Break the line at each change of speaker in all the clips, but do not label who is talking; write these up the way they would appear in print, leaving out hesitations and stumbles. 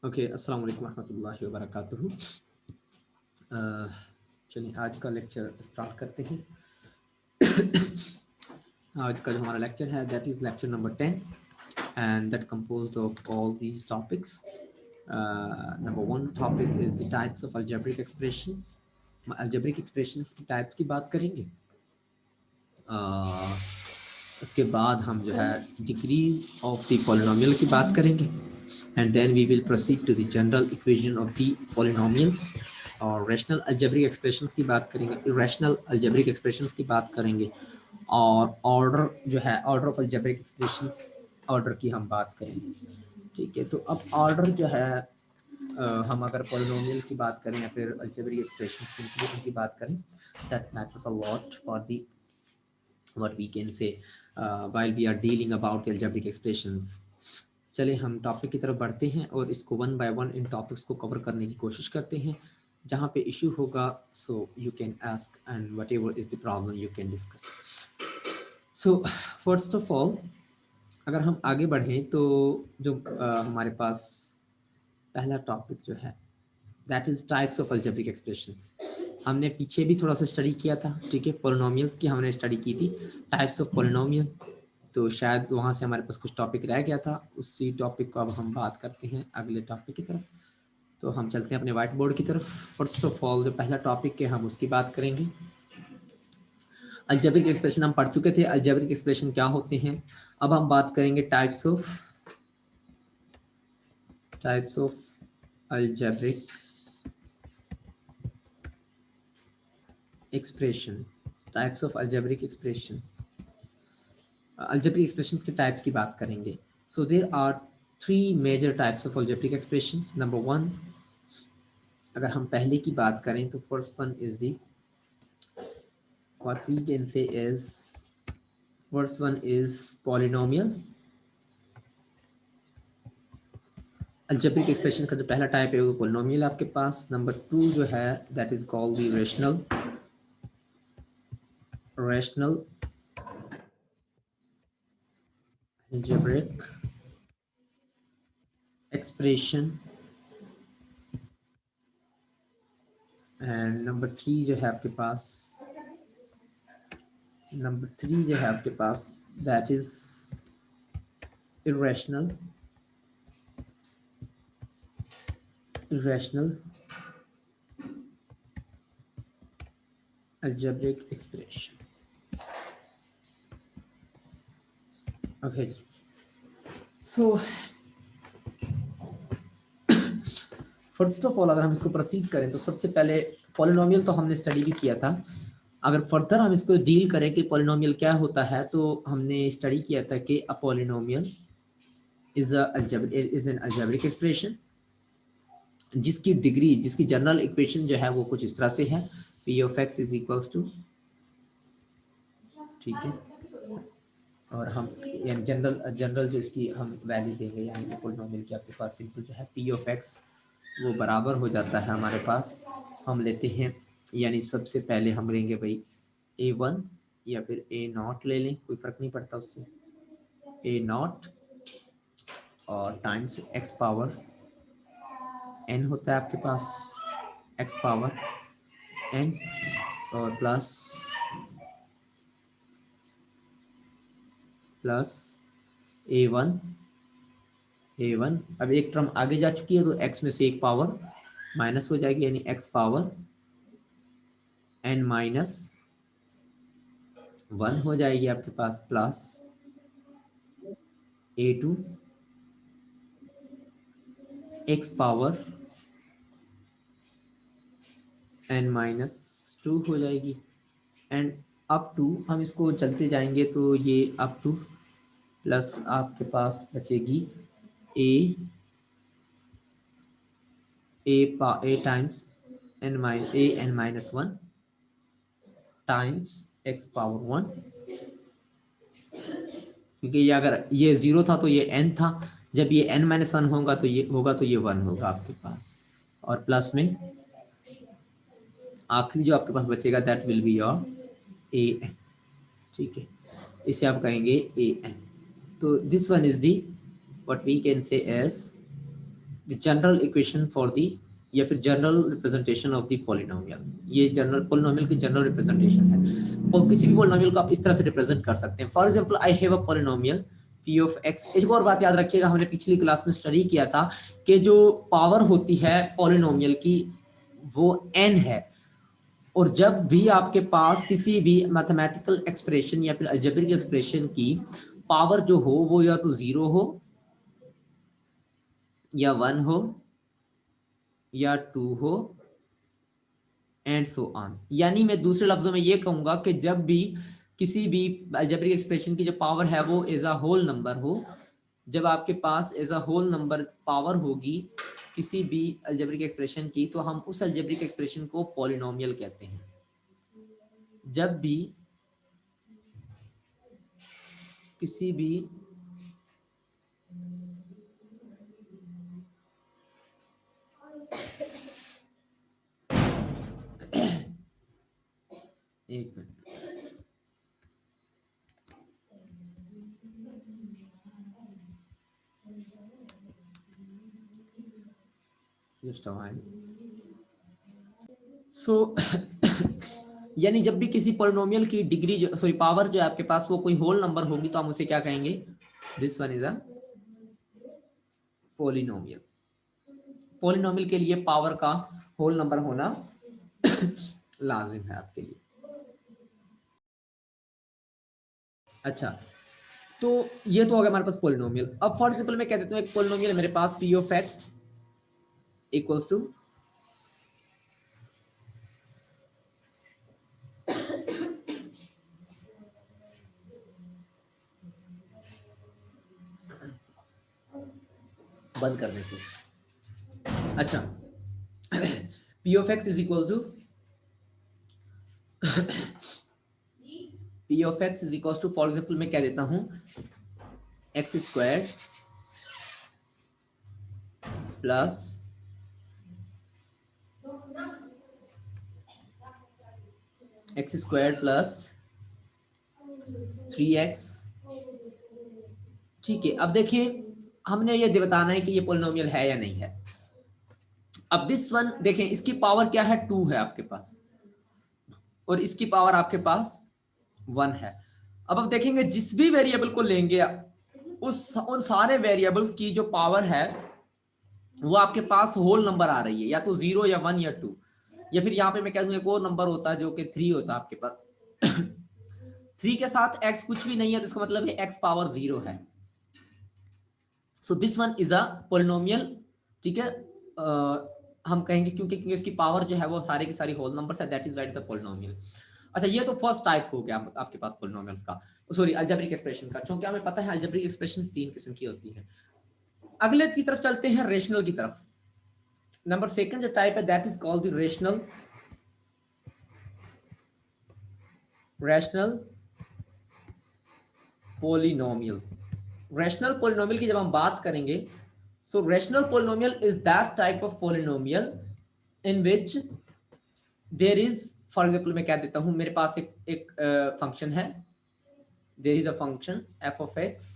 Okay, अस्सलाम वालेकुम रहमतुल्लाहि व बरकातुहू। चलिए आज का लेक्चर स्टार्ट करते हैं। आज का जो हमारा लेक्चर है that is lecture number 10 and that composed of all these topics. Number 1 topic is the types of algebraic expressions. Algebraic expressions की टाइप्स की बात करेंगे। उसके बाद हम जो है डिग्री ऑफ द पॉलिनोमियल की बात करेंगे and then we will proceed to the general equation of the polynomial और रैशनल अलजेब्रिक एक्सप्रेशंस की बात करेंगे, इरेशनल अलजेब्रिक एक्सप्रेशंस की बात करेंगे और ऑर्डर जो है order of algebraic expressions order की हम बात करेंगे। ठीक है, तो अब ऑर्डर जो है हम अगर पॉलिनोमियल की बात करें या फिर अलजेब्रिक एक्सप्रेशंस की बात करें that matters a lot for the what we can say while we are dealing about the algebraic expressions। चले हम टॉपिक की तरफ बढ़ते हैं और इसको one by one in topics को कवर करने की कोशिश करते हैं। जहाँ पे इशू होगा so you can ask and what ever is the problem you can discuss. So first of all अगर हम आगे बढ़ें तो जो हमारे पास पहला टॉपिक जो है that is types of algebraic expressions. हमने पीछे भी थोड़ा सा स्टडी किया था, ठीक है, पोलिनोमियल्स की हमने स्टडी की थी, टाइप्स ऑफ पोलिनोमियल। तो शायद वहाँ से हमारे पास कुछ टॉपिक रह गया था, उसी टॉपिक को अब हम बात करते हैं अगले टॉपिक की तरफ। तो हम चलते हैं अपने वाइट बोर्ड की तरफ। फर्स्ट ऑफ ऑल जो पहला टॉपिक है हम उसकी बात करेंगे। अलजेब्रिक एक्सप्रेशन हम पढ़ चुके थे, अलजेब्रिक एक्सप्रेशन क्या होते हैं। अब हम बात करेंगे types of algebraic expression. Types of algebraic expression, algebraic expressions के टाइप्स की बात करेंगे। So there are 3 major types of algebraic expressions. Number 1 अगर हम पहले की बात करें तो first one is the what we can say is first one is polynomial. Algebraic expression का जो पहला टाइप है वो पॉलिनोमियल आपके पास। नंबर 2 जो है that is called the rational algebraic expression and number 3 जो है आपके पास that is irrational algebraic expression। Okay, so first of all अगर हम इसको प्रोसीड करें तो सबसे पहले पॉलिनोमियल तो हमने स्टडी भी किया था। अगर फर्दर हम इसको डील करें कि पॉलिनोमियल क्या होता है तो हमने स्टडी किया था कि a polynomial is an algebraic expression जिसकी डिग्री, जिसकी जनरल इक्वेशन जो है वो कुछ इस तरह से है, p of x is equals to, ठीक है, और हम जनरल जो इसकी हम वैल्यू देंगे यानी कि पॉलिनोमियल की आपके पास सिंपल जो है पी ऑफ एक्स वो बराबर हो जाता है हमारे पास। हम लेते हैं यानी सबसे पहले हम लेंगे भाई a1 या फिर a0 ले लें, कोई फ़र्क नहीं पड़ता उससे, a0 और टाइम्स x पावर n होता है आपके पास, x पावर n और प्लस a1 अब एक टर्म आगे जा चुकी है तो x में से एक पावर माइनस हो जाएगी यानी x पावर n माइनस 1 हो जाएगी आपके पास, plus a2 x power n minus 2 हो जाएगी एंड अप टू, हम इसको चलते जाएंगे तो ये अप टू प्लस आपके पास बचेगी a times n minus 1 times x power 1, क्योंकि ये अगर ये 0 था तो ये n था, जब ये n माइनस 1 होगा तो ये 1 होगा आपके पास, और प्लस में आखिरी जो आपके पास बचेगा that will be your an, ठीक है, इसे आप कहेंगे an। तो this one is the what we can say as the general equation for the, या फिर general representation of the polynomial. ये जनरल पॉलिनोमियल की जनरल रिप्रेजेंटेशन है, और किसी भी पॉलिनोमियल को आप इस तरह से रिप्रेजेंट कर सकते हैं। For example I have a polynomial p of x। एक और बात याद रखिएगा, हमने पिछली क्लास में स्टडी किया था कि जो पावर होती है पॉलिनोमियल की वो n है, और जब भी आपके पास किसी भी मैथमेटिकल एक्सप्रेशन या फिर अलजेब्रिक एक्सप्रेशन की पावर जो हो वो या तो 0 हो या 1 हो या 2 हो एंड सो ऑन। यानी मैं दूसरे लफ्जों में ये कहूंगा कि जब भी किसी भी अलजेब्रिक एक्सप्रेशन की जो पावर है वो एज अ होल नंबर हो, जब आपके पास as a whole number power होगी किसी भी अलजेब्रिक एक्सप्रेशन की, तो हम उस अलजेब्रिक एक्सप्रेशन को पॉलिनोमियल कहते हैं। जब भी किसी भी एक मिनट, जस्ट सो यानी जब भी किसी पॉलिनोमियल की डिग्री जो सॉरी पावर जो है आपके पास वो कोई होल नंबर होगी तो हम उसे क्या कहेंगे, this one is a polynomial. Polynomial के लिए पावर का होल नंबर होना लाजिम है आपके लिए। अच्छा, तो ये तो हो गया हमारे पास पॉलिनोमियल। अब फॉर एग्जांपल मैं कह देता हूँ एक पॉलिनोमियल है मेरे पास p of x equals to बंद करने से। अच्छा p of x is equal to p of x is equal to for example मैं कह देता हूँ x square plus x square plus 3x। ठीक है, अब देखिए हमने ये बताना है कि ये पॉलिनोमियल है या नहीं है। अब दिस वन देखें, इसकी पावर क्या है, 2 है आपके पास, और इसकी पावर आपके पास 1 है। अब आप देखेंगे जिस भी वेरिएबल को लेंगे उस उन सारे वेरिएबल्स की जो पावर है वो आपके पास होल नंबर आ रही है, या तो 0 या 1 या 2, या फिर यहाँ पे मैं कह दूं एक और नंबर होता है जो कि 3 होता है आपके पास। 3 के साथ x कुछ भी नहीं है तो इसका मतलब है x पावर 0 है। सो this one is a polynomial. ठीक है, हम कहेंगे क्योंकि इसकी पावर जो है वो सारे की सारी होल नंबर्स है, that is why it's a polynomial. अच्छा, ये तो फर्स्ट टाइप हो गया आपके पास पोलिनोमियल्स का, सॉरी अलजेब्रिक एक्सप्रेशन का, क्योंकि हमें पता है अलजेब्रिक एक्सप्रेशन 3 किस्म की होती है। अगले की तरफ चलते हैं, रेशनल की तरफ। नंबर सेकंड जो टाइप है that is called the rational polynomial. Rational polynomial की जब हम बात करेंगे, so rational polynomial is that type of polynomial in which there is, for example मैं कह देता हूं मेरे पास एक फंक्शन है, there is a function f of x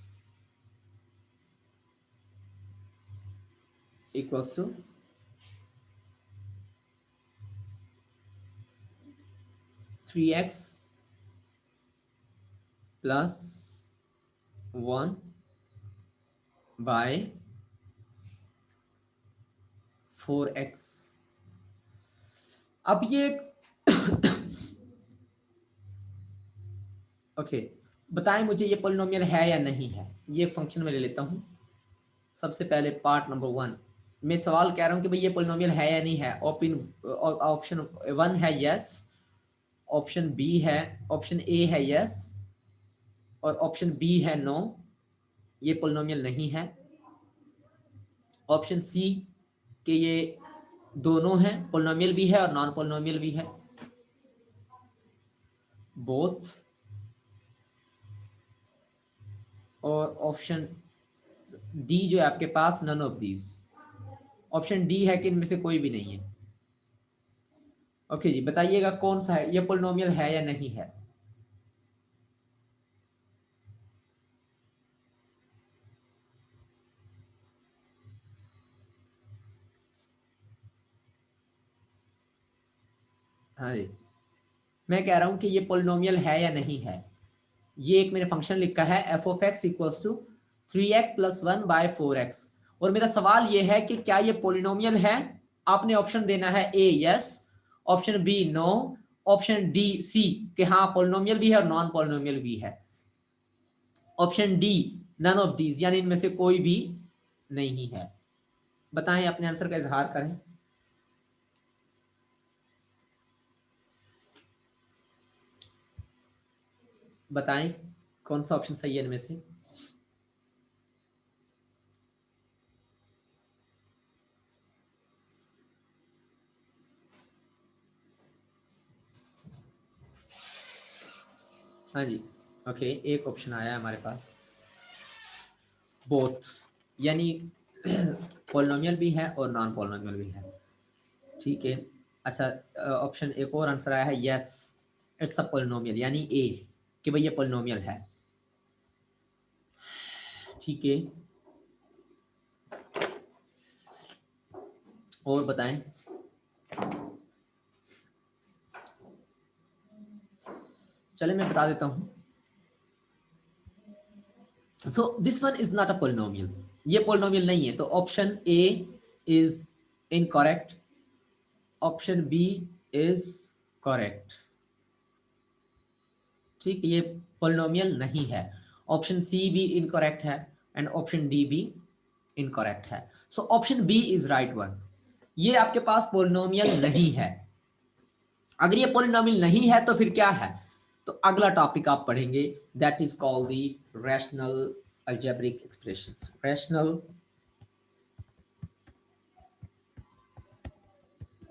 equals to 3x plus 1 by 4x। अब ये ओके बताएं मुझे ये पॉलिनोमियल है या नहीं है। ये एक फंक्शन में ले लेता हूं। सबसे पहले पार्ट नंबर 1, मैं सवाल कह रहा हूं कि भाई ये पॉलिनोमियल है या नहीं है। ऑप्शन 1 है यस, ऑप्शन बी है, ऑप्शन ए है यस, और ऑप्शन बी है नो, ये पॉलिनोमियल नहीं है। ऑप्शन सी कि ये दोनों हैं, पॉलिनोमियल भी है और नॉन पॉलिनोमियल भी है, बोथ। और ऑप्शन डी जो है आपके पास none of these. Option D है कि इनमें से कोई भी नहीं है। ओके जी, बताइएगा कौन सा है, ये पॉलिनोमियल है या नहीं है। हाँ जी, मैं कह रहा हूं कि ये पोलिनोमियल है या नहीं है। ये एक मैंने फंक्शन लिखा है f of x equals to 3x + 1 by 4x, और मेरा सवाल ये है कि क्या ये पोलिनोमियल है। आपने ऑप्शन देना है A yes, option B no, option D C कि हाँ पोलिनोमियल भी है और नॉन पोलिनोमियल भी है, option D none of these यानी इनमें से कोई भी नहीं है। बताएं, अपने आंसर का इजहार करें। बताएं कौन सा ऑप्शन सही है इनमें से। हाँ जी, ओके, एक ऑप्शन आया है हमारे पास, बोथ, यानी पोलिनोमियल भी है और नॉन पोलिनोमियल भी है। ठीक है, अच्छा, ऑप्शन एक और आंसर आया है यस इट्स अ पोलिनोमियल, यानी ए कि भाई ये पोलिनोमियल है। ठीक है, और बताएं। चले मैं बता देता हूं। So this one is not a polynomial, ये पोलिनोमियल नहीं है, तो option A is incorrect, option B is correct. ठीक, ये पोलिनोमियल नहीं है। ऑप्शन सी भी इनकरेक्ट है एंड ऑप्शन डी भी इनकरेक्ट है। So option B is right one, ये आपके पास पोलिनोमियल नहीं है। अगर ये पोलिनोमियल नहीं है तो फिर क्या है, तो अगला टॉपिक आप पढ़ेंगे, that is called the rational algebraic expression. Rational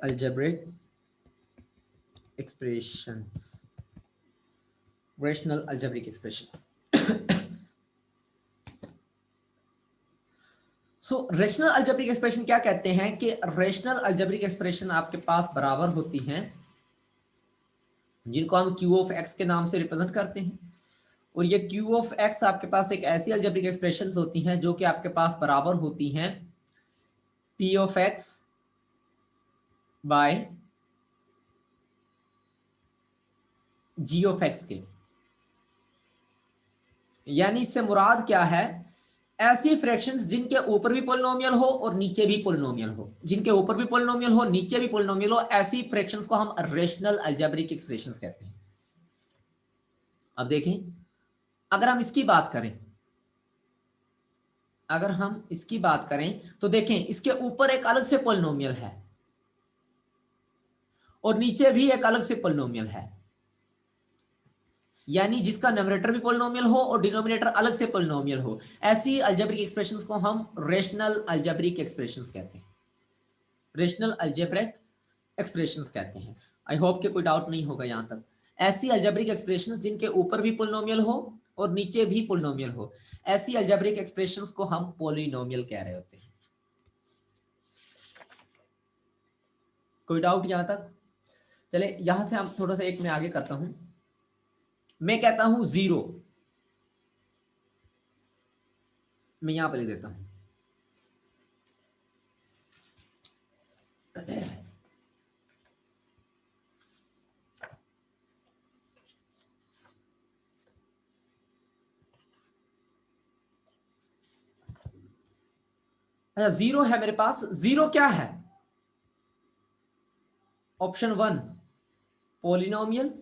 algebraic expressions, rational algebraic expression. So rational algebraic expression क्या कहते हैं कि रेशनल अलजेब्रिक एक्सप्रेशन आपके पास बराबर होती हैं, जिनको हम क्यू ऑफ एक्स के नाम से रिप्रेजेंट करते हैं। और ये क्यू ऑफ एक्स आपके पास एक ऐसी अलजेब्रिक एक्सप्रेशन होती हैं जो कि आपके पास बराबर होती हैं p of x by g of x के। यानी इससे मुराद क्या है, ऐसी फ्रैक्शंस जिनके ऊपर भी पोलिनोमियल हो और नीचे भी पोलिनोमियल हो, जिनके ऊपर भी पोलिनोमियल हो नीचे भी पोलिनोमियल हो, ऐसी फ्रैक्शंस को हम रेशनल अलजेब्रिक एक्सप्रेशंस कहते हैं। अब देखें, अगर हम इसकी बात करें, अगर हम इसकी बात करें तो देखें इसके ऊपर एक अलग से पोलिनोमियल है और नीचे भी एक अलग से पोलिनोमियल है, यानी जिसका न्यूमरेटर भी पोलिनोमियल हो और डिनोमिनेटर अलग से पोलिनोमियल हो, ऐसी अलजेब्रिक एक्सप्रेशंस को हम रेशनल अलजेब्रिक एक्सप्रेशंस कहते हैं, रेशनल अलजेब्रिक एक्सप्रेशंस कहते हैं। आई होप कि कोई डाउट नहीं होगा यहां तक। ऐसी अलजेब्रिक एक्सप्रेशंस जिनके ऊपर भी पोलिनोमियल हो और नीचे भी पोलिनोमियल हो, ऐसी अलजेब्रिक एक्सप्रेशंस को हम पॉलिनोमियल कह रहे होते हैं। कोई डाउट यहां तक? चले यहां से हम थोड़ा सा एक मैं आगे करता हूं। मैं कहता हूं जीरो, मैं यहां पर लिख देता हूं अच्छा, जीरो है मेरे पास। जीरो क्या है? Option one polynomial,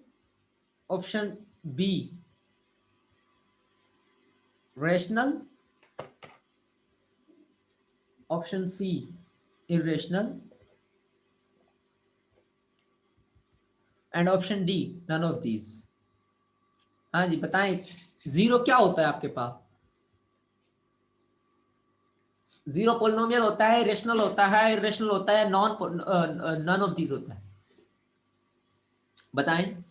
option B rational, option C irrational and option D none of these. हाँ जी, बताएं जीरो क्या होता है आपके पास? जीरो पोलिनोमियल होता है, रेशनल होता है, इरेशनल होता है, नन ऑफ दीज होता है। बताएं।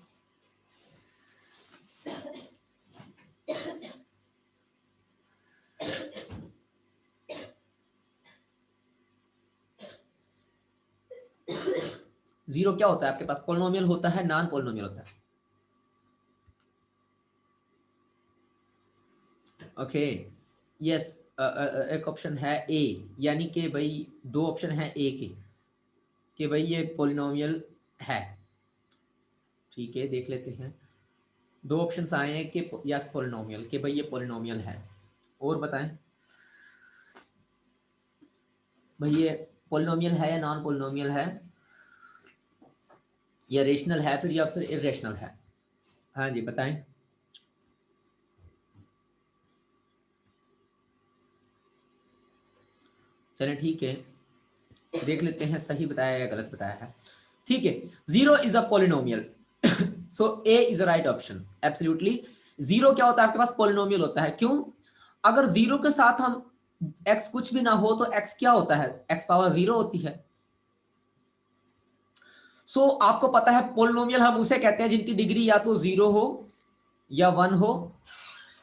जीरो क्या होता है आपके पास? पोलिनोमियल होता है, नॉन पोलिनोमियल होता है। ओके, यस, एक ऑप्शन है ए, यानी कि भाई दो ऑप्शन है ए के कि भाई ये पोलिनोमियल है, ठीक है, देख लेते हैं। दो ऑप्शंस आए हैं कि यस पॉलिनोमियल, कि भाई ये पॉलिनोमियल है। और बताएं भाई ये पॉलिनोमियल है या नॉन पॉलिनोमियल है, या रेशनल है फिर, या फिर इरेशनल है। हाँ जी बताएं। चलें ठीक है, देख लेते हैं सही बताया या गलत बताया है। ठीक है, zero is a polynomial, so A is a right option absolutely. Zero क्या होता है आपके पास, पॉलिनोमियल होता है। क्यों? अगर जीरो के साथ हम एक्स कुछ भी ना हो तो एक्स क्या होता है, एक्स पावर जीरो होती है। सो आपको पता है पॉलिनोमियल हम उसे कहते हैं जिनकी डिग्री या तो जीरो हो, या वन हो,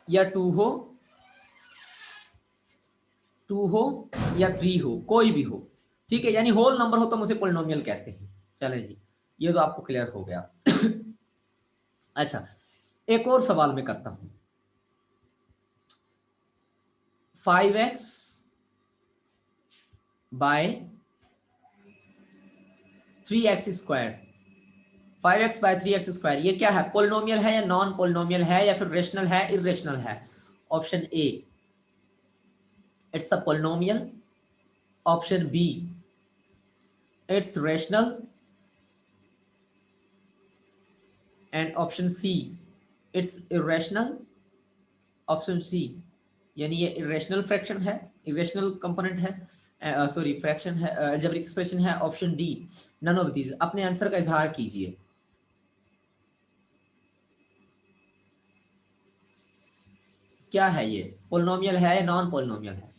या टू हो, या थ्री हो, कोई भी हो। ठीक है, यानी होल नंबर हो तो हम उसे पॉलिनोमियल कहते हैं। चलें जी, ये तो आपको क्लियर हो गया। अच्छा, एक और सवाल मैं करता हूं। 5x बाय 3x², 5x/3x², ये क्या है, पोलिनोमियल है या नॉन पोलिनोमियल है, या फिर रेशनल है इरेशनल है? Option A, it's a polynomial. Option B, it's rational. And option C, it's irrational. Option C, यानी ये इरेशनल फ्रैक्शन है, इरेशनल कंपोनेंट है, सॉरी फ्रैक्शन है, अलजेब्रिक एक्सप्रेशन है। Option D, none of these. अपने answer का इजहार कीजिए। क्या है ये, पोलिनोमियल है या नॉन पोलिनोमियल है?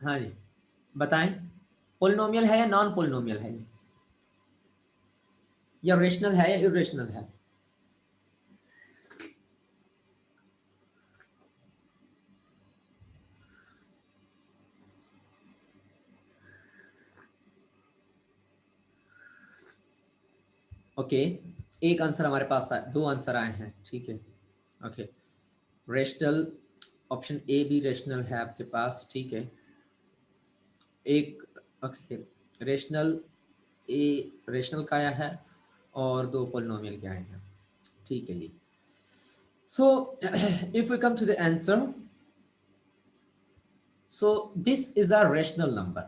हाँ जी बताएं, पोलिनोमियल है या नॉन पोलिनोमियल है, या रेशनल है या इरेशनल है? ओके, एक आंसर हमारे पास दो आंसर आए हैं। ठीक है, ओके, रेशनल। ऑप्शन ए भी रेशनल है आपके पास। ठीक है, एक, ओके, रेशनल ए, रेशनल का आया है, और दो पोलिनोमियल के आए हैं। ठीक है जी। So if we come to the answer, so this is a rational number,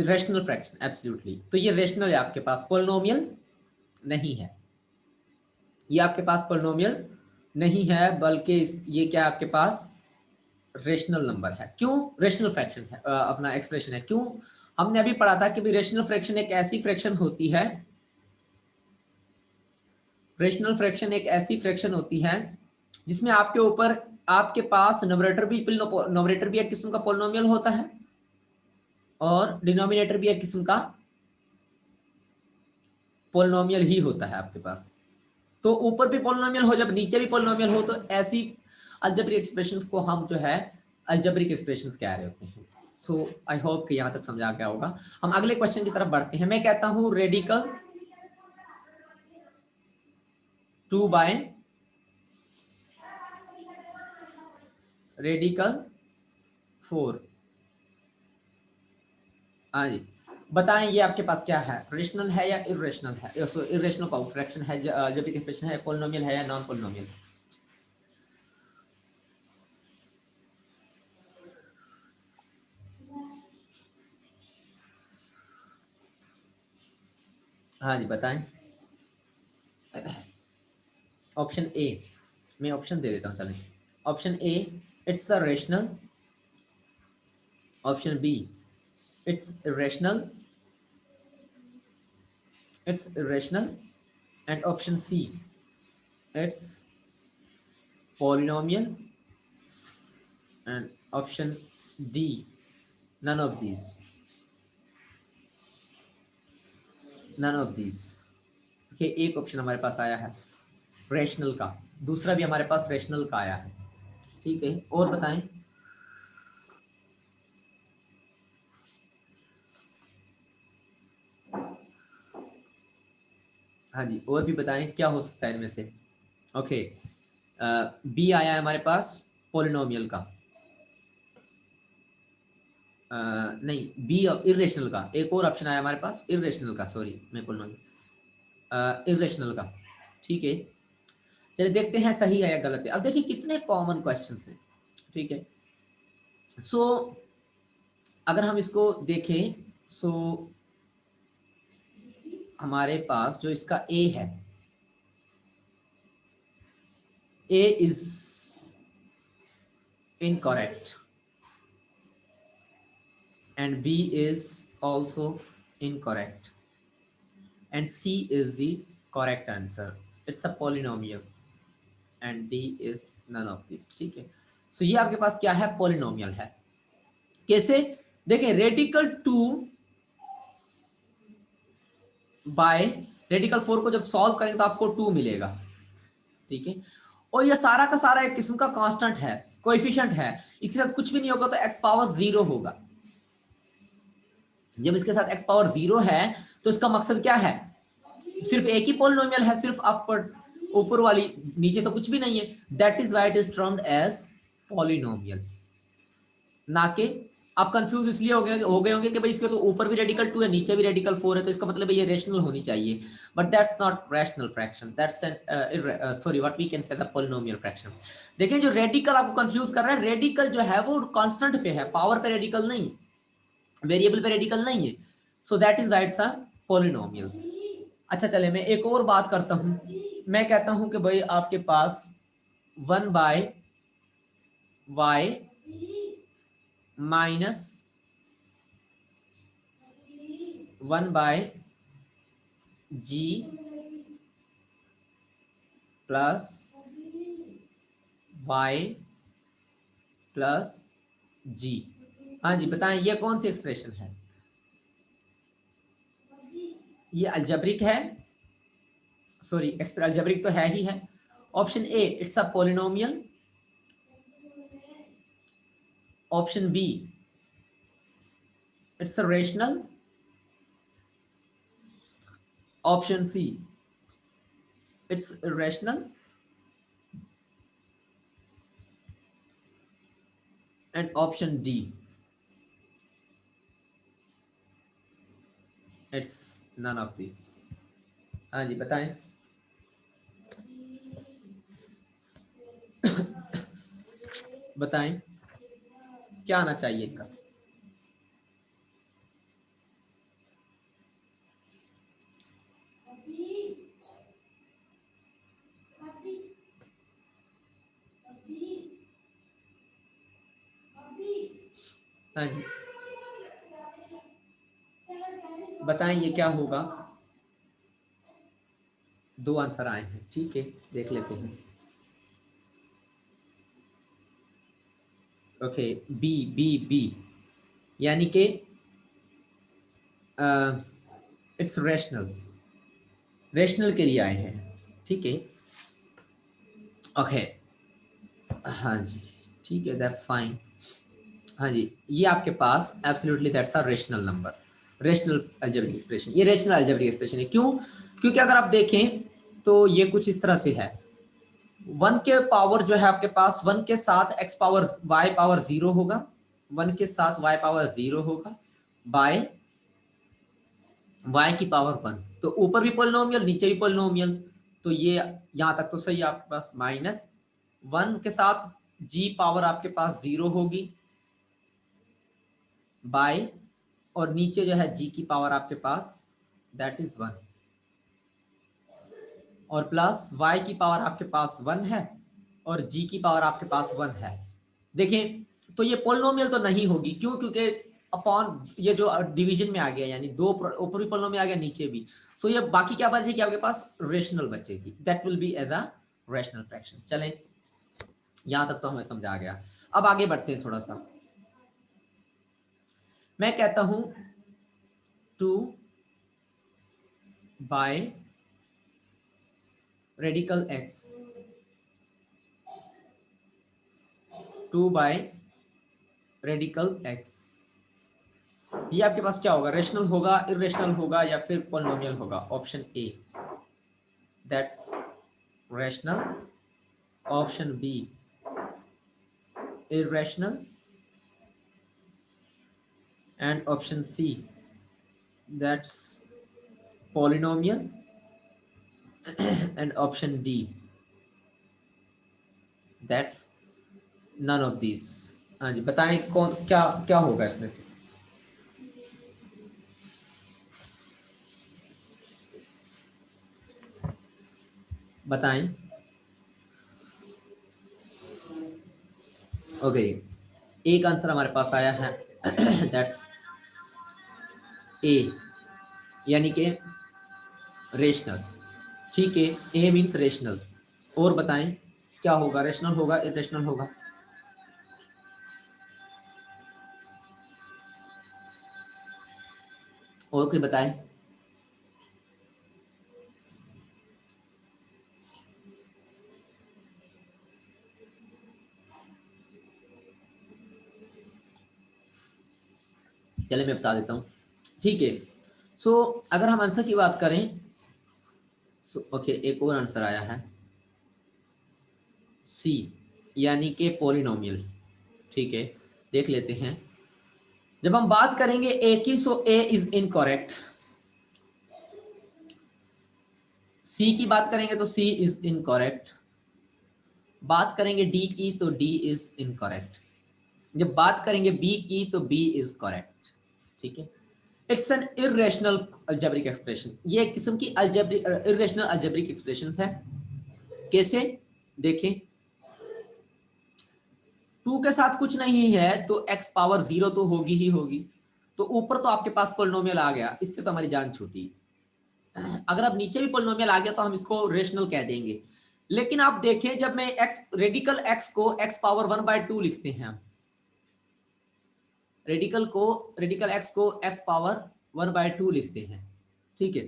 rational fraction absolutely. तो ये रेशनल है आपके पास, पोलिनोमियल नहीं है। ये आपके पास पोलिनोमियल नहीं है, बल्कि ये क्या आपके पास रेशनल नंबर है। क्यों? रेशनल फ्रैक्शन है, अपना एक्सप्रेशन है। क्यों? हमने अभी पढ़ा था कि भी रेशनल फ्रैक्शन एक ऐसी फ्रैक्शन होती है, रेशनल फ्रैक्शन एक ऐसी फ्रैक्शन होती है जिसमें आपके ऊपर, आपके पास नोमरेटर भी एक किस्म का पोलिनोमियल होता है, और डिनोमिनेटर भी एक किस्म का पोलिनोमियल ही होता है आपके पास। तो ऊपर भी पोलिनोमियल हो, जब नीचे भी पोलिनोमियल हो, तो ऐसी अलजेब्रिक एक्सप्रेशंस को हम जो है अलजेब्रिक एक्सप्रेशंस कह रहे होते हैं। सो आई होप कि यहाँ तक समझा गया होगा। हम अगले क्वेश्चन की तरफ बढ़ते हैं। मैं कहता हूँ रेडिकल 2 बाय रेडिकल 4। हाँ जी बताएं, ये आपके पास क्या है, रेशनल है या इरेशनल है? इरेशनल का फ्रैक्शन है, अलजेब्रिक एक्सप्रेशन है, पोलिनोमियल है या नॉन पोलिनोमियल? हाँ जी बताएं। ऑप्शन ए, मैं ऑप्शन दे देता हूँ चलें। Option A, it's a rational. Option B, it's irrational, it's irrational. And option C, it's polynomial. And option D, none of these, none of these। okay, एक option हमारे पास आया है रेशनल का, दूसरा भी हमारे पास रेशनल का आया है। ठीक है, और बताएं। हाँ जी, और भी बताएं क्या हो सकता है इनमें से। ओके, बी आया है हमारे पास पॉलिनोमियल का, नहीं बी इरेशनल का, एक और ऑप्शन आया हमारे पास इरेशनल का, सॉरी मैं पॉलिनोमियल इरेशनल का। ठीक है, चलिए देखते हैं सही है या गलत है। अब देखिए कितने कॉमन क्वेश्चंस हैं। ठीक है, सो अगर हम इसको देखें, सो हमारे पास जो इसका ए है, A is incorrect and B is also incorrect and C is the correct answer. It's a polynomial and D is none of this. ठीक है, सो ये आपके पास क्या है, पॉलिनोमियल है। कैसे, देखें रेडिकल 2 बाय रेडिकल 4 को जब सॉल्व करेंगे तो आपको 2 मिलेगा। ठीक है, और ये सारा का सारा एक किस्म का कांस्टेंट है, कोएफिशिएंट है, इसके साथ कुछ भी नहीं होगा तो एक्स पावर 0 होगा। जब इसके साथ एक्स पावर 0 है तो इसका मकसद क्या है, सिर्फ एक ही पॉलिनोमियल है, सिर्फ अपर ऊपर वाली, नीचे तो कुछ भी नहीं है। That is why it is termed as polynomial. ना कि आप कंफ्यूज इसलिए हो गए होंगे कि भाई इसके तो ऊपर भी रेडिकल 2 है नीचे भी रेडिकल 4 है तो इसका मतलब ये रेशनल होनी चाहिए, but that's not rational fraction, that's sorry what we can say the polynomial fraction. देखिए जो रेडिकल आपको कंफ्यूज कर रहा है, रेडिकल जो है वो कांस्टेंट पे है, पावर पे रेडिकल नहीं, वेरिएबल पे रेडिकल नहीं है, so that is why it's a polynomial. अच्छा चले मैं एक और बात करता हूं, मैं कहता हूं कि भाई आपके पास 1/y minus 1/g plus y plus g। हाँ जी बताएं ये कौन सी एक्सप्रेशन है, ये अलजेब्रिक है, सॉरी अलजेब्रिक तो है ही है। Option A it's a polynomial, option B it's a rational, option C it's irrational and option D it's none of this। हाँ जी बताएं, बताएं क्या आना चाहिए इनका। हाँ जी बताएं ये क्या होगा। दो आंसर आए हैं, ठीक है देख लेते हैं। ओके बी बी बी यानी कि इट्स रेशनल, रेशनल के लिए आए हैं। ठीक है ओके हाँ जी ठीक है दैट्स फाइन। हाँ जी ये आपके पास absolutely that's a rational number, rational algebraic expression, ये रेशनल अलजेब्रिक एक्सप्रेशन है। क्यों, क्योंकि अगर आप देखें तो ये कुछ इस तरह से है, 1 के पावर जो है आपके पास 1 के साथ x पावर y पावर 0 होगा, 1 के साथ y पावर 0 होगा बाय y की पावर 1, तो ऊपर भी पोलिनोमियल नीचे भी पोलिनोमियल, तो ये यहां तक तो सही है आपके पास। माइनस 1 के साथ g पावर आपके पास 0 होगी बाय, और नीचे जो है g की पावर आपके पास दैट इज 1, और प्लस y की पावर आपके पास 1 है और g की पावर आपके पास 1 है। देखें तो ये पोलिनोमियल तो नहीं होगी, क्यों, क्योंकि अपॉन ये जो डिवीजन में आ गया, यानी दो ऊपर भी पोलिनोमियल आ गया नीचे भी, सो ये बाकी क्या बचेगी आपके पास, रेशनल बचेगी, that will be as a rational fraction. चलें यहां तक तो हमें समझ आ गया। अब आगे बढ़ते हैं थोड़ा सा, मैं कहता हूं 2 by radical x, 2 by radical x, ये आपके पास क्या होगा, रेशनल होगा, इरेशनल होगा या फिर पॉलिनोमियल होगा। Option A that's rational, option B irrational, and option C, that's polynomial, and option D, that's none of these। हाँ जी, बताएं कौन क्या क्या होगा इसमें से। बताएं। ओके, एक आंसर हमारे पास आया है दैट्स ए, यानी कि रेशनल। ठीक है, ए मीन्स रेशनल। और बताएं क्या होगा, रेशनल होगा इरेशनल होगा। और कुछ बताएं। चलिए मैं बता देता हूँ। ठीक है, सो अगर हम आंसर की बात करें, ओके एक और आंसर आया है सी, यानी कि पॉलिनोमियल। ठीक है, देख लेते हैं। जब हम बात करेंगे ए की, सो ए इज इनकरेक्ट। सी की बात करेंगे तो सी इज इनकरेक्ट। बात करेंगे डी की तो डी इज इनकरेक्ट। जब बात करेंगे बी की तो बी इज करेक्ट। ठीक है, it's an irrational algebraic expression. ये एक किस्म की अल्जेब्रिक इरेशनल अल्जेब्रिक एक्सप्रेशन है। कैसे, देखें, टू के साथ कुछ नहीं है तो एक्स पावर जीरो तो होगी ही होगी। तो ऊपर तो आपके पास पोलिनोमियल आ गया, इससे तो हमारी जान छूटी। अगर अब नीचे भी पोलिनोमियल आ गया तो हम इसको रेशनल कह देंगे। लेकिन आप देखें, जब मैं एक्स रेडिकल एक्स को एक्स पावर 1/2 लिखते हैं, हम रेडिकल एक्स को एक्स पावर 1/2 लिखते हैं। ठीक है,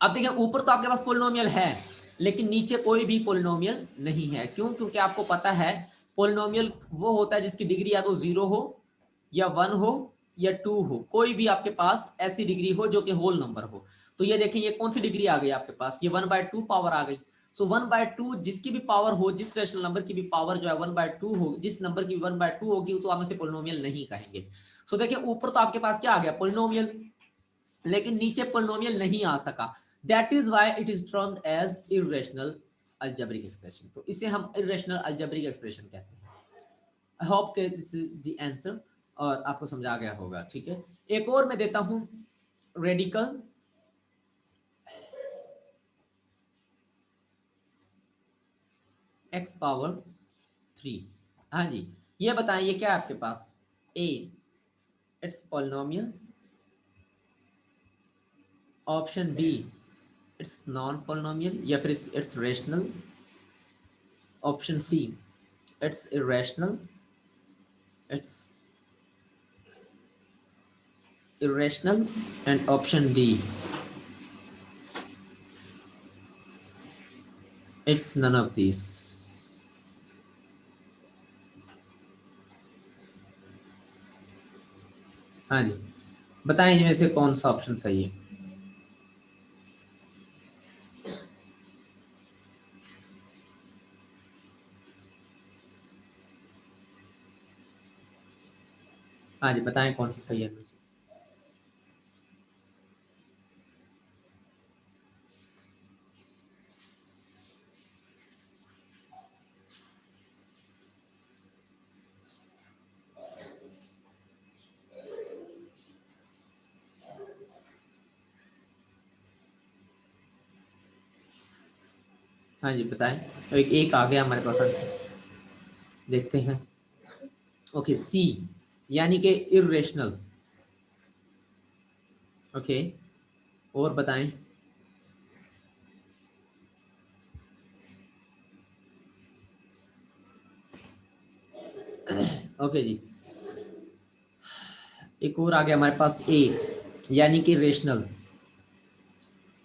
अब देखिए ऊपर तो आपके पास पोलिनोमियल है, लेकिन नीचे कोई भी पोलिनोमियल नहीं है। क्यों? क्योंकि आपको पता है पोलिनोमियल वो होता है जिसकी डिग्री या तो 0 हो, या 1 हो, या 2 हो। कोई भी आपके पास ऐसी डिग्री हो जो कि होल नंबर हो। तो ये देखें, ये कौन सी डिग्री आ गई आपके पास, ये 1/2 पावर आ गई। सो 1/2 जिसकी भी पावर हो, जिस रेशनल नंबर की भी पावर जो है 1/2 हो, जिस नंबर की 1/2 होगी तो आप इसे पोलिनोमियल नहीं कहेंगे। सो देखिए ऊपर तो आपके पास क्या आ गया, पोलिनोमियल, लेकिन नीचे पोलिनोमियल नहीं आ सका। That is why it is termed as irrational algebraic expression. तो इसे हम इरेशनल अलजेब्रिक एक्सप्रेशन कहते हैं। आई होप के दिस इज द आंसर और आपको समझा गया होगा। ठीक है, एक और मैं देता हूं, रेडिकल एक्स पावर 3। हाँ जी, ये बताएं ये क्या है आपके पास, A it's polynomial, option B it's non polynomial या फिर it's rational, option C it's irrational, it's irrational, and option D, it's none of these। हाँ जी, बताएं इनमें से कौन सा ऑप्शन सही है। हाँ जी, बताएं कौन सा सही है इनमें से। हाँ जी बताएं, एक आ गया हमारे पास आंसर, देखते हैं। ओके, सी यानी कि इरेशनल। ओके, और बताएं। ओके जी, एक और आ गया हमारे पास ए, यानी कि रेशनल,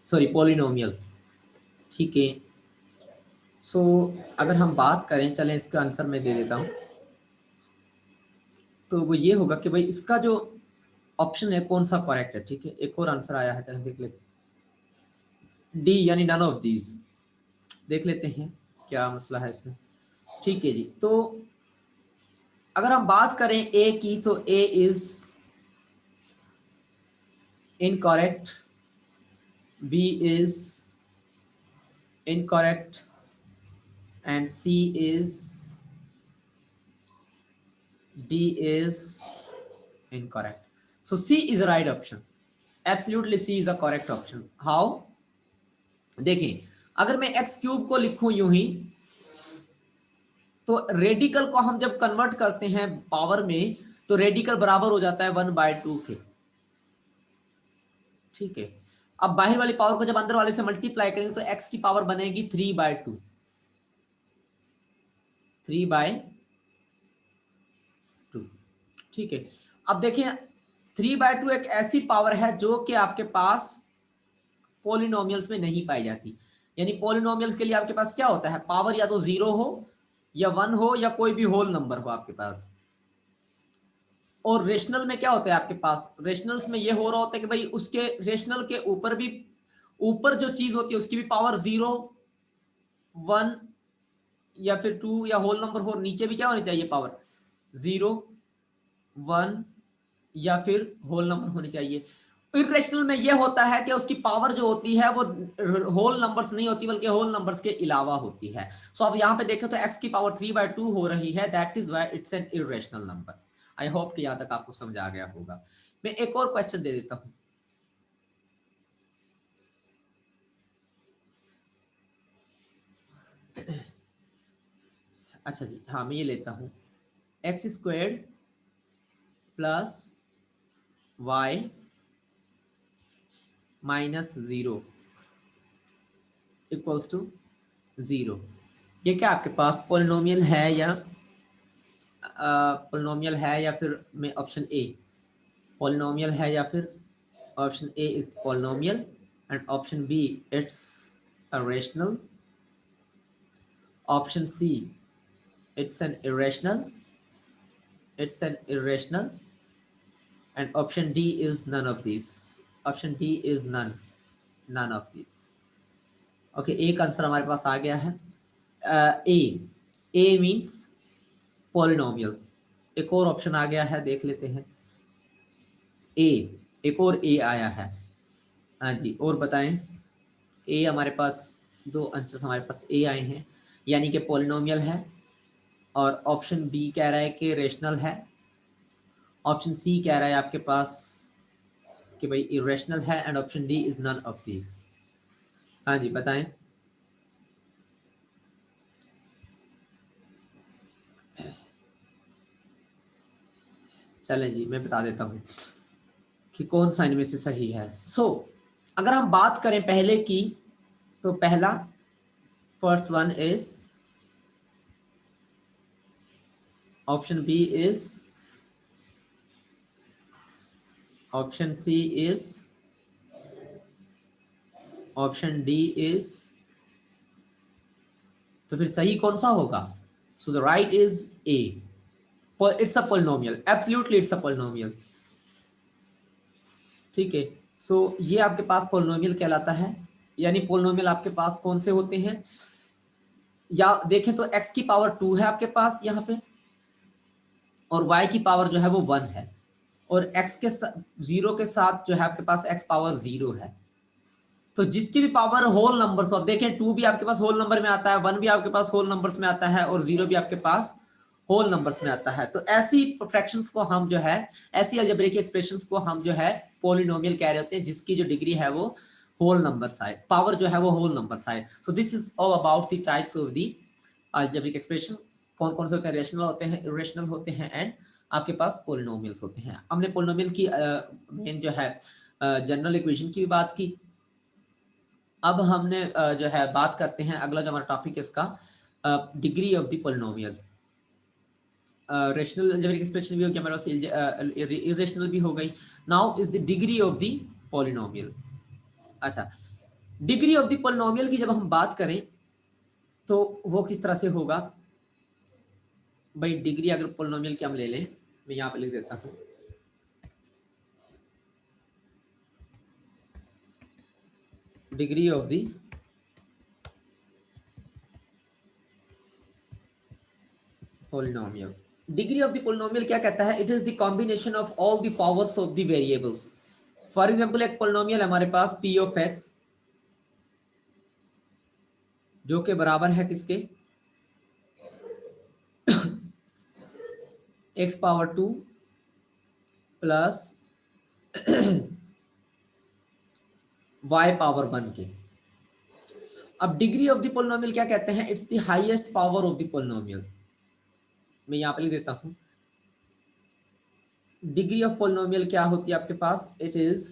सॉरी पॉलिनोमियल। ठीक है, सो अगर हम बात करें, चलें इसका आंसर मैं दे देता हूँ। तो वो ये होगा कि भाई इसका जो ऑप्शन है कौन सा करेक्ट है। ठीक है, एक और आंसर आया है, चलें देख लेते हैं। डी यानी नन ऑफ दीज। देख लेते हैं क्या मसला है इसमें। ठीक है जी, तो अगर हम बात करें ए की तो A is incorrect, B is incorrect and C is D is incorrect. So C is a right option. Absolutely C is a correct option. How? देखिए, अगर मैं x क्यूब को लिखूं यूं ही, तो रेडिकल को हम जब कन्वर्ट करते हैं पावर में, तो रेडिकल बराबर हो जाता है 1/2 के। ठीक है, अब बाहर वाली पावर को जब अंदर वाले से मल्टीप्लाई करेंगे तो x की पावर बनेगी 3/2, 3/2। ठीक है, अब देखिए 3/2 एक ऐसी पावर है जो कि आपके पास पॉलिनोमियल्स में नहीं पाई जाती। यानी पॉलिनोमियल्स के लिए आपके पास क्या होता है, पावर या तो 0 हो या 1 हो या कोई भी होल नंबर हो आपके पास। और रेशनल में क्या होता है आपके पास, रेशनल्स में ये हो रहा होता है कि भाई उसके रेशनल के ऊपर भी, ऊपर जो चीज होती है उसकी भी पावर 0, 1 या फिर 2 या होल नंबर हो, नीचे भी क्या होनी चाहिए पावर 0, 1 या फिर होल नंबर होनी चाहिए। इरेशनल में यह होता है कि उसकी पावर जो होती है वो होल नंबर्स नहीं होती बल्कि होल नंबर्स के अलावा होती है। सो अब यहाँ पे देखें तो x की पावर 3/2 हो रही है, that is why it's an irrational number. I hope कि यहाँ तक आपको समझ आ गया होगा। मैं एक और क्वेश्चन दे देता हूँ। अच्छा जी, हाँ मैं ये लेता हूँ, x² plus y minus 0 equals to 0। ये क्या आपके पास पॉलिनोमियल है या पॉलिनोमियल है या फिर मैं ऑप्शन ए पॉलिनोमियल है या फिर option A is polynomial and option B it's a rational, option C it's an irrational, it's an irrational, and option D is none of these. Option D is none of these. Okay, एक answer हमारे पास आ गया है, ए means polynomial. एक और option आ गया है, देख लेते हैं। ए, एक और ए आया है। हाँ जी, और बताएं। ए हमारे पास दो आंसर हमारे पास ए आए हैं, यानी कि पॉलिनोमियल है, और ऑप्शन बी कह रहा है कि रेशनल है, ऑप्शन सी कह रहा है आपके पास कि भाई इरेशनल है, and option D is none of this. हाँ जी बताएं। चलें जी, मैं बता देता हूँ कि कौन सा इनमें से सही है। अगर हम बात करें पहले की, तो पहला first one is option B is, option C is, option D is, तो फिर सही कौन सा होगा? So the right is A, it's a polynomial, absolutely it's a polynomial. ठीक है, सो ये आपके पास पॉलिनोमियल कहलाता है। यानी पॉलिनोमियल आपके पास कौन से होते हैं, या देखें तो x की पावर 2 है आपके पास यहाँ पे, और y की पावर जो है वो 1 है, और x के 0 के साथ जो है आपके पास x पावर 0 है। तो जिसकी भी पावर होल नंबर्स, अब देखें 2 भी आपके पास होल नंबर में आता है, 1 भी आपके पास होल नंबर्स में आता है, और 0 भी आपके पास होल नंबर्स में आता है। तो ऐसी फ्रैक्शंस को हम जो है, ऐसी अलजेब्रिक एक्सप्रेशंस को हम जो है पॉलिनोमियल कह रहे होते हैं, जिसकी जो डिग्री है वो होल नंबर साइड, पावर जो है वो whole number side. So this is all about the types of the algebraic expression. कौन कौन से होते हैं, रेशनल होते हैं, इरेशनल होते हैं, एंड आपके पास पॉलिनोमियल्स होते हैं। हमने पॉलिनोमियल की मेन जो है जनरल इक्वेशन की भी बात की। अब हमने जो है बात करते हैं, अगला जो हमारा टॉपिक है उसका degree of the polynomial. Rational algebraic expression भी हो गया हमारे पास, इरेशनल भी हो गई। Now is the degree of the polynomial. अच्छा, डिग्री ऑफ द पॉलिनोमियल की जब हम बात करें तो वो किस तरह से होगा भाई। डिग्री अगर पॉलिनोमियल की हम ले लें, मैं यहाँ पे लिख देता हूँ, degree of the polynomial. Degree of the polynomial क्या कहता है? It is the combination of all the powers of the variables. For example एक पोलिनोमियल हमारे पास p ऑफ x जो के बराबर है किसके? x power 2 plus y power 1 के. अब डिग्री ऑफ द पोलिनोमियल क्या कहते हैं? It's the highest power of the polynomial. मैं यहां पे लिख देता हूं. डिग्री ऑफ पोलिनोमियल क्या होती है आपके पास? It is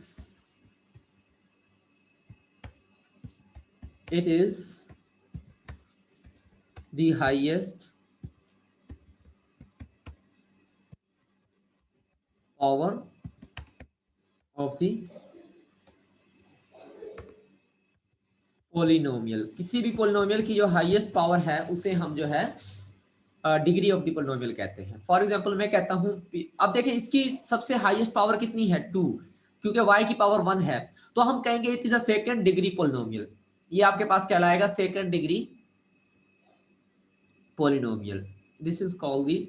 the highest power of the polynomial. किसी भी पोलिनोमियल की जो हाईएस्ट पावर है उसे हम जो है डिग्री ऑफ द पोलिनोमियल कहते हैं. फॉर एग्जांपल मैं कहता हूं, अब देखें इसकी सबसे हाईएस्ट पावर कितनी है? 2, क्योंकि y की पावर 1 है, तो हम कहेंगे it is a second degree polynomial. ये आपके पास कहलाएगा second degree polynomial. This is called the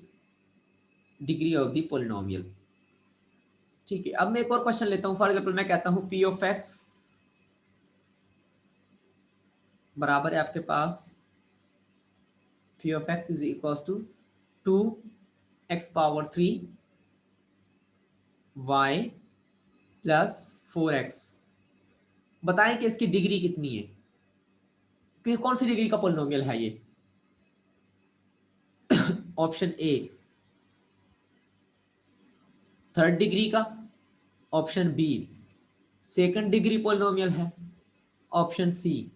degree of the polynomial. ठीक है, अब मैं एक और क्वेश्चन लेता हूं. फॉर एग्जांपल मैं कहता हूं p ऑफ x बराबर है आपके पास p of x is equals to 2x power 3 y plus 4x. बताएं कि इसकी डिग्री कितनी है, कि कौन सी डिग्री का पोलिनोमियल है ये? ऑप्शन ए थर्ड डिग्री का, option B second degree polynomial है, option C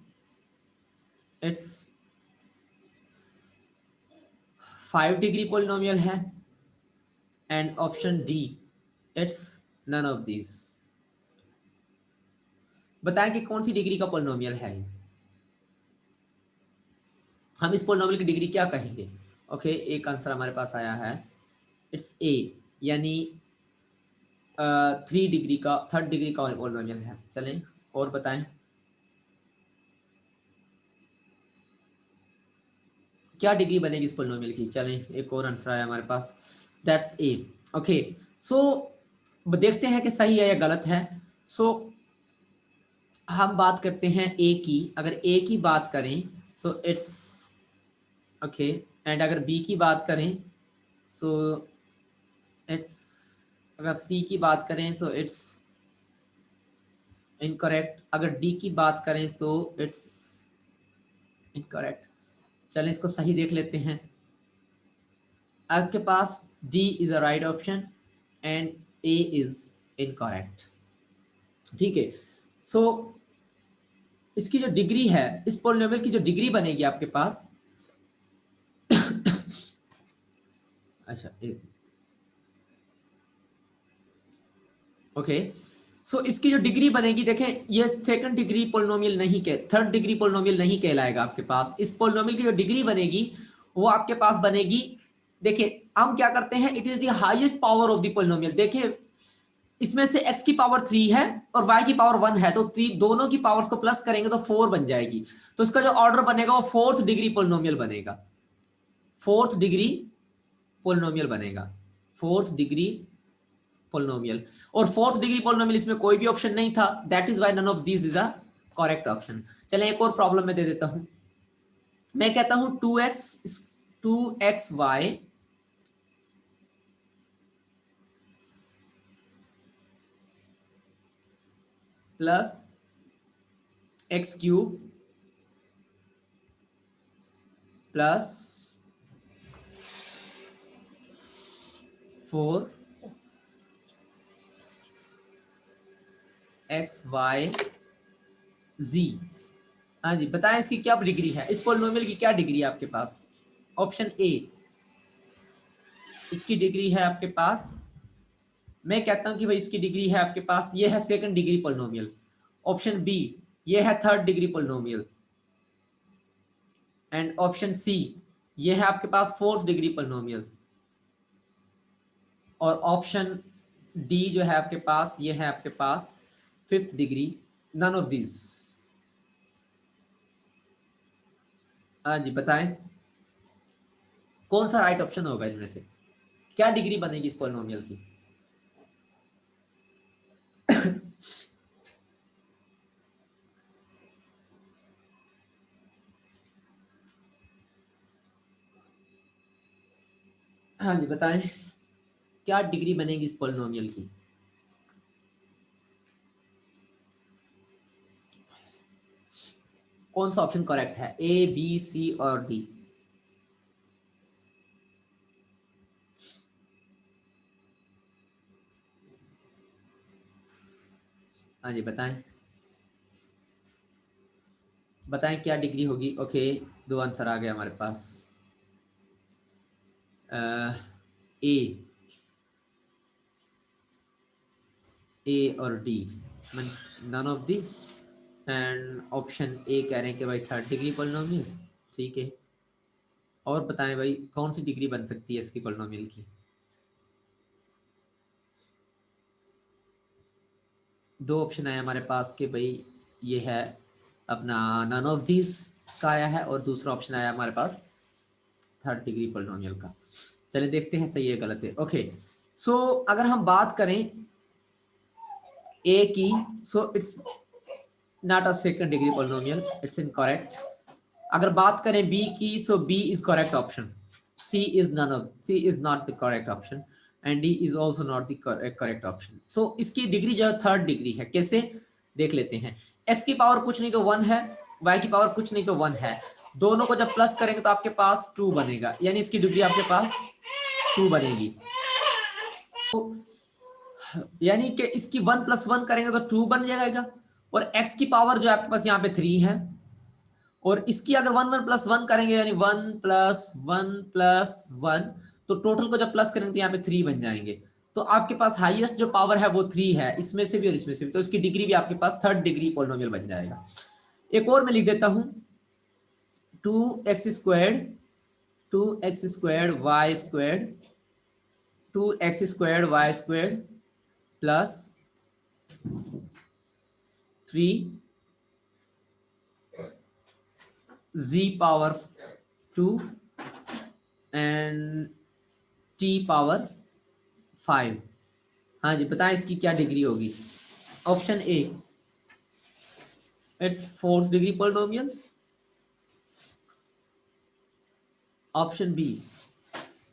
it's 5 degree polynomial है, and option D it's none of this. बताएं कि कौन सी डिग्री का पोलिनोमियल है. हम इस पोलिनोमियल की डिग्री क्या कहेंगे? ओके, एक आंसर हमारे पास आया है. इट्स ए, यानी 3 डिग्री का, थर्ड डिग्री का पोलिनोमियल है. चलें और बताएं क्या डिग्री बनेगी इस पोलिनोमियल की. चलें एक और आंसर आया हमारे पास. That's a. ओके, सो देखते हैं कि सही है या गलत है. सो हम बात करते हैं ए की. अगर ए की बात करें सो इट्स ओके, एंड अगर बी की बात करें सो इट्स, अगर सी की बात करें सो इट्स इनकरेक्ट, अगर डी की बात करें तो इट्स इनकरेक्ट. चलें इसको सही देख लेते हैं. आपके पास D is a right option and A is incorrect. ठीक है, सो इसकी जो डिग्री है, इस पॉलिनोमियल की जो डिग्री बनेगी आपके पास अच्छा ओके, सो इसकी जो डिग्री बनेगी, देखें ये सेकंड डिग्री पोलिनोमियल नहीं कह, थर्ड डिग्री पोलिनोमियल नहीं कहलाएगा आपके पास. इस पोलिनोमियल की जो डिग्री बनेगी वो आपके पास बनेगी. देखिए हम क्या करते हैं, it is the highest power of the polynomial. देखिए इसमें से x की पावर 3 है और y की पावर 1 है, तो दोनों की पावर्स को प्लस करेंगे तो 4 बन जाएगी. तो इसका जो ऑर्डर बनेगा वो फोर्थ डिग्री पोलिनोमियल बनेगा. फोर्थ डिग्री पोलिनोमियल बनेगा, फोर्थ डिग्री पोलिनोमियल. और फोर्थ डिग्री पोलिनोमियल इसमें कोई भी ऑप्शन नहीं था. That is why none of this is a correct option. चलिए एक और प्रॉब्लम में दे देता हूं. मैं कहता हूं 2xy plus x cube plus 4 XY Z. हाँ जी, बताएं इसकी क्या डिग्री है, इस पॉलिनोमियल की क्या डिग्री है आपके पास. ऑप्शन ए इसकी डिग्री है आपके पास, मैं कहता हूं कि भाई इसकी डिग्री है आपके पास, ये है second degree polynomial. Option B ये है third degree polynomial, and option C ये है आपके पास फोर्थ डिग्री पॉलिनोमियल, और ऑप्शन डी जो है आपके पास ये है आपके पास fifth degree. None of this. हाँ जी बताएं, कौन सा राइट ऑप्शन होगा इनमें से, क्या डिग्री बनेगी इस पॉलिनोमियल की? हाँ जी बताएं, क्या डिग्री बनेगी इस पॉलिनोमियल की? कौन सा ऑप्शन करेक्ट है, ए बी सी और डी? हाँ जी बताएं, बताएं क्या डिग्री होगी। ओके, दो आंसर आ गए हमारे पास। ए, ए और D, none of this. And option A कह रहे हैं कि भाई थर्ड डिग्री पॉलिनोमियल। ठीक है, और बताएं भाई कौन सी डिग्री बन सकती है इसकी पॉलिनोमियल की? दो ऑप्शन आए हमारे पास कि भाई ये है अपना नन ऑफ दिस का आया है, और दूसरा ऑप्शन आया हमारे पास थर्ड डिग्री पॉलिनोमियल का। चलिए देखते हैं सही है गलत है। ओके, सो अगर हम बात करें ए की, so it's not a second degree polynomial, it's incorrect. अगर बात करें बी की, so B is correct option, C is not the correct option, and D is also not the correct option. So इसकी डिग्री जो है third degree है। कैसे देख लेते हैं, एक्स की पावर कुछ नहीं तो वन है, वाई की पावर कुछ नहीं तो वन है, दोनों को जब प्लस करेंगे तो आपके पास टू बनेगा, यानी इसकी डिग्री आपके पास टू बनेगी। तो यानी कि इसकी वन प्लस वन करेंगे तो टू बन जाएगा, और एक्स की पावर जो है आपके पास यहाँ पे थ्री है, और इसकी अगर वन वन प्लस वन करेंगे यानी one plus one plus one, तो टोटल को जब प्लस करेंगे तो यहाँ पे थ्री बन जाएंगे। तो आपके पास हाईएस्ट जो पावर है वो थ्री है, इसमें से भी और इसमें से भी, तो इसकी डिग्री भी आपके पास थर्ड डिग्री पॉलिनोमियल बन जाएगा। एक और मैं लिख देता हूं, two x squared, two x squared y squared, two x squared y squared plus three g power two and t power five. हाँ जी बताएं इसकी क्या डिग्री होगी? Option A, it's fourth degree polynomial. Option B,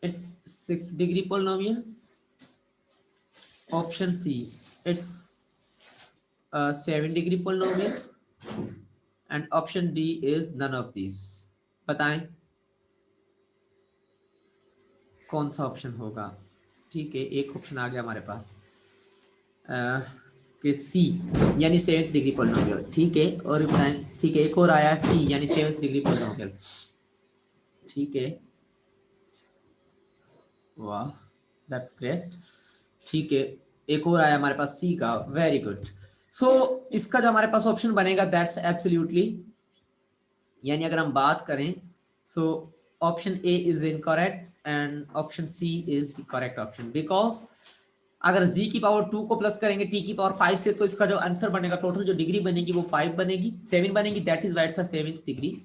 it's six degree polynomial. Option C, it's seven degree polynomial, and option D is none of this. बताएं कौन सा option होगा? ठीक है, एक ऑप्शन आ गया हमारे पास कि सी यानी सेवेंथ डिग्री पॉलिनोमियल। ठीक है, और बताएं, ठीक है, एक और आया सी यानी सेवेंथ डिग्री पॉलिनोमियल। ठीक है, वाह, दैट्स ग्रेट। ठीक है, एक और आया हमारे पास सी का, वेरी गुड। सो इसका जो हमारे पास ऑप्शन बनेगा दैट्स एब्सोल्युटली, यानी अगर हम बात करें, so option A is incorrect and option C is the correct option, because अगर जी की पावर टू को प्लस करेंगे टी की पावर फाइव से, तो इसका जो आंसर बनेगा, टोटल जो डिग्री बनेगी वो फाइव बनेगी, सेवन बनेगी, that is why it's a seventh degree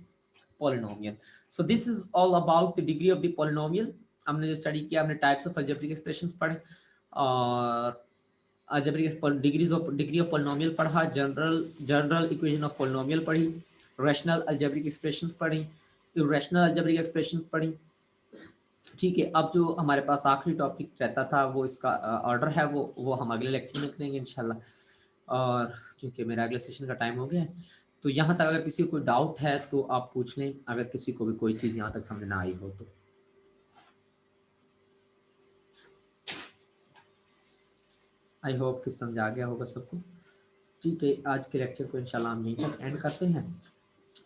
polynomial. So this is all about the degree of the polynomial. हमने जो स्टडी किया, हमने टाइप्स ऑफ अलजेब्रिक एक्सप्रेशंस पढ़े, और अलजेब्रिक डिग्री ऑफ पॉलिनोमियल पढ़ा, जनरल इक्वेशन ऑफ पॉलिनोमियल पढ़ी, rational algebraic expressions पढ़ी, irrational algebraic expressions पढ़ी। ठीक है, अब जो हमारे पास आखिरी टॉपिक रहता था वो इसका ऑर्डर है, वो हम अगले लेक्चर में करेंगे इंशाल्लाह। और क्योंकि मेरा अगले सेशन का टाइम हो गया है, तो यहाँ तक अगर किसी को कोई डाउट है तो आप पूछ लें, अगर किसी को भी कोई चीज़ यहाँ तक समझ ना आई हो तो। आई होप कि समझ आ गया होगा सबको। ठीक है, आज के लेक्चर को इंशाल्लाह हम यहीं तक एंड करते हैं,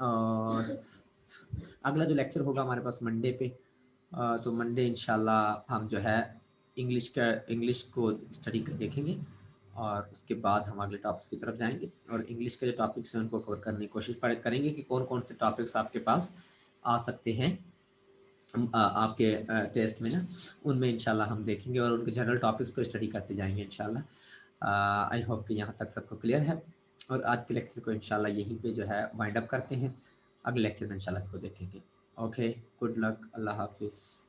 और अगला जो लेक्चर होगा हमारे पास मंडे पे, तो मंडे इंशाल्लाह हम जो है इंग्लिश को स्टडी कर देखेंगे, और उसके बाद हम अगले टॉपिक्स की तरफ जाएंगे, और इंग्लिश के जो टॉपिक्स हैं उनको कवर करने की कोशिश करेंगे कि कौन कौन से टॉपिक्स आपके पास आ सकते हैं आपके टेस्ट में ना, उनमें इंशाल्लाह हम देखेंगे, और उनके जनरल टॉपिक्स को स्टडी करते जाएंगे इंशाल्लाह। आई होप कि यहाँ तक सबको क्लियर है, और आज के लेक्चर को इंशाल्लाह यहीं पे जो है वाइंड अप करते हैं। अगले लेक्चर में इंशाल्लाह इसको देखेंगे। ओके, गुड लक, अल्लाह हाफिज़।